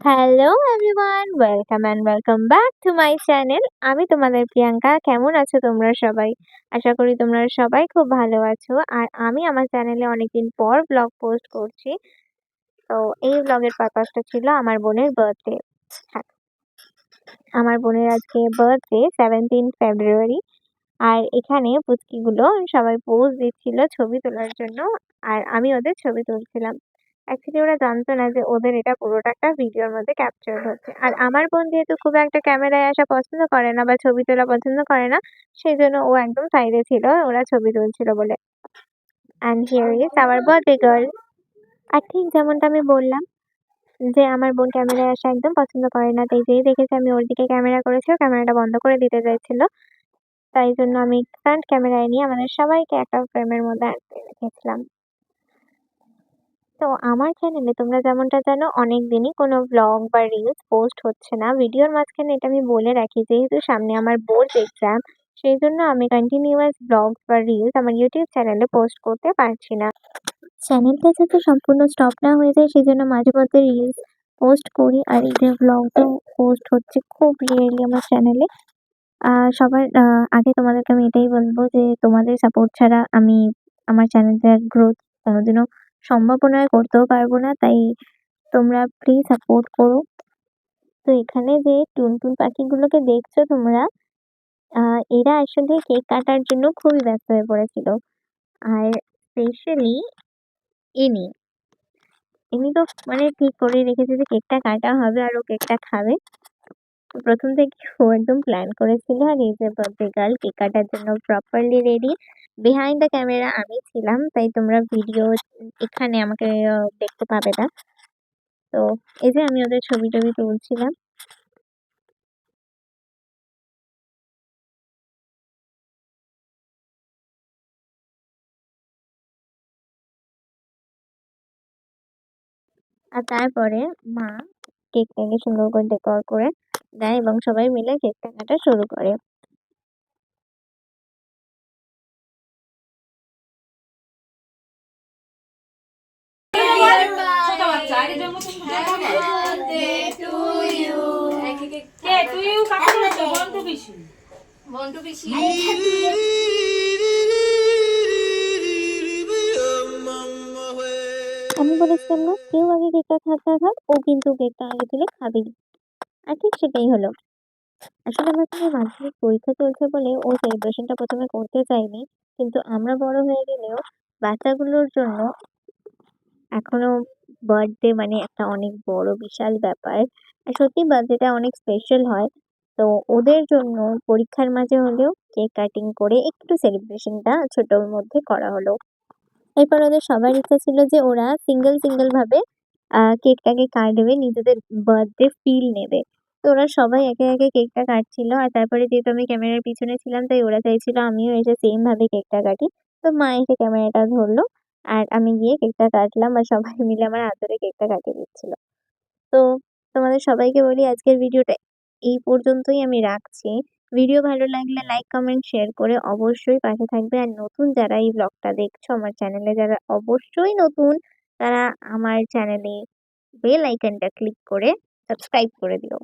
Hello everyone, welcome and welcome back to my channel. আমি তোমাদের প্রিয়াঙ্কা। কেমন আছো তোমরা সবাই? আশা করি তোমরা সবাই খুব ভালো আছো। আর আমি আমার চ্যানেলে অনেকদিন পর ব্লগ পোস্ট করছি। তো এই ব্লগের পারপাসটা ছিল আমার বোনের বার্থডে। হ্যাঁ, আমার বোনের আজকে বার্থডে 17 ফেব্রুয়ারি। আর এখানে পুচকিগুলো সবাই পোজ দিচ্ছিল ছবি তোলার জন্য। আর আমি ওদের ছবি তুলছিলাম। অ্যাকচুয়ালি ওরা জানতো না যে ওদের এটা পুরোটা একটা ভিডিওর মধ্যে ক্যাপচার হচ্ছে। আর আমার বোন যেহেতু খুব একটা ক্যামেরায় আসা পছন্দ করে না বা ছবি তোলা পছন্দ করে না, সেই জন্য ও একদম সাইডে ছিল ওরা ছবি তুলছিল বলে। And here is our birthday girl. আর ঠিক যেমনটা আমি বললাম যে আমার বোন ক্যামেরায় আসা একদম পছন্দ করে না, তাই যেই দেখেছে আমি ওর দিকে ক্যামেরা করেছি ও ক্যামেরাটা বন্ধ করে দিতে চাইছিল। তাই জন্য আমি ফ্রন্ট ক্যামেরায় নিয়ে আমাদের সবাইকে একটা ফ্রেমের মধ্যে আটকে রেখেছিলাম। তো আমার চ্যানেলে তোমরা যেমনটা জানো অনেক দিনই কোনো ব্লগ বা রিলস পোস্ট হচ্ছে না। ভিডিওর মাঝখানে এটা আমি বলে রাখি, যেহেতু সামনে আমার বোর্ড এক্সাম, সেই জন্য আমি কন্টিনিউয়াস ব্লগ বা রিলস আমার ইউটিউব চ্যানেলে পোস্ট করতে পারছি না। চ্যানেলটা যাতে সম্পূর্ণ স্টপ না হয়ে যায় সেই জন্য মাঝে মধ্যে রিলস পোস্ট করি। আর এই যে ব্লগটাও পোস্ট হচ্ছে খুব রিয়েলি আমার চ্যানেলে। সবার আগে তোমাদেরকে আমি এটাই বলবো যে তোমাদের সাপোর্ট ছাড়া আমি আমার চ্যানেলটার গ্রোথ কোনোদিনও সম্ভবও নয়, করতেও পারবো না। তাই তোমরা প্লিজ সাপোর্ট করো। তো এখানে যে টুনটুন পাখিগুলোকে দেখছো তোমরা, এরা আসলে কেক কাটার জন্য খুবই ব্যস্ত হয়ে পড়েছিল। আর স্পেশালি ইনি ইনি তো মানে ঠিক করে রেখেছে যে কেকটা কাটা হবে আর ও কেকটা খাবে। তো প্রথম থেকে ও একদম প্ল্যান করেছিল। আর এই যে বার্থডে গার্ল কেক কাটার জন্য properly ready. Behind the camera আমি ছিলাম, তাই তোমরা ভিডিও এখানে আমাকে দেখতে পাবে না। তো এই যে আমি ওদের ছবি টবি তুলছিলাম। আর তারপরে মা কেকটাকে সুন্দর করে ডেকোর করে দেয় এবং সবাই মিলে কেকটা কাটা শুরু করে। আমি বলেছিলাম না কেউ আগে কেকটা খাক, ও কিন্তু কেকটা আগে তুলে খাবেই। আর ঠিক সেটাই হলো। আসলে আমার কোনো মাধ্যমিক পরীক্ষা চলছে বলে ও সেলিব্রেশনটা প্রথমে করতে চায়নি। কিন্তু আমরা বড় হয়ে গেলেও বাচ্চাগুলোর জন্য এখনো বার্থডে মানে একটা অনেক বড় বিশাল ব্যাপার। আর সত্যি বার্থডেটা অনেক স্পেশাল হয়। তো ওদের জন্য পরীক্ষার মাঝে হলেও কেক কাটিং করে একটু সেলিব্রেশনটা ছোটর মধ্যে করা হলো। এরপর ওদের সবার ইচ্ছা ছিল যে ওরা সিঙ্গেল ভাবে কেকটাকে কাটবে, নিজেদের বার্থডে ফিল নেবে। তো ওরা সবাই একে কেকটা কাটছিল। আর তারপরে যেহেতু আমি ক্যামেরার পিছনে ছিলাম তাই ওরা চাইছিল আমিও এসে সেম ভাবে কেকটা কাটি। তো মা এসে ক্যামেরাটা ধরলো আর আমি গিয়ে কেকটা কাটলাম আর সবাই মিলে আমার হাত ধরে কেকটা কাটিয়ে দিচ্ছিল। তো তোমাদের সবাইকে বলি আজকের ভিডিওটা এই পর্যন্তই আমি রাখছি। ভিডিও ভালো লাগলে লাইক, কমেন্ট, শেয়ার করে অবশ্যই পাশে থাকবে। আর নতুন যারা এই ব্লগটা দেখছো আমার চ্যানেলে, যারা অবশ্যই নতুন, তারা আমার চ্যানেলে বেল আইকনটা ক্লিক করে সাবস্ক্রাইব করে দিও।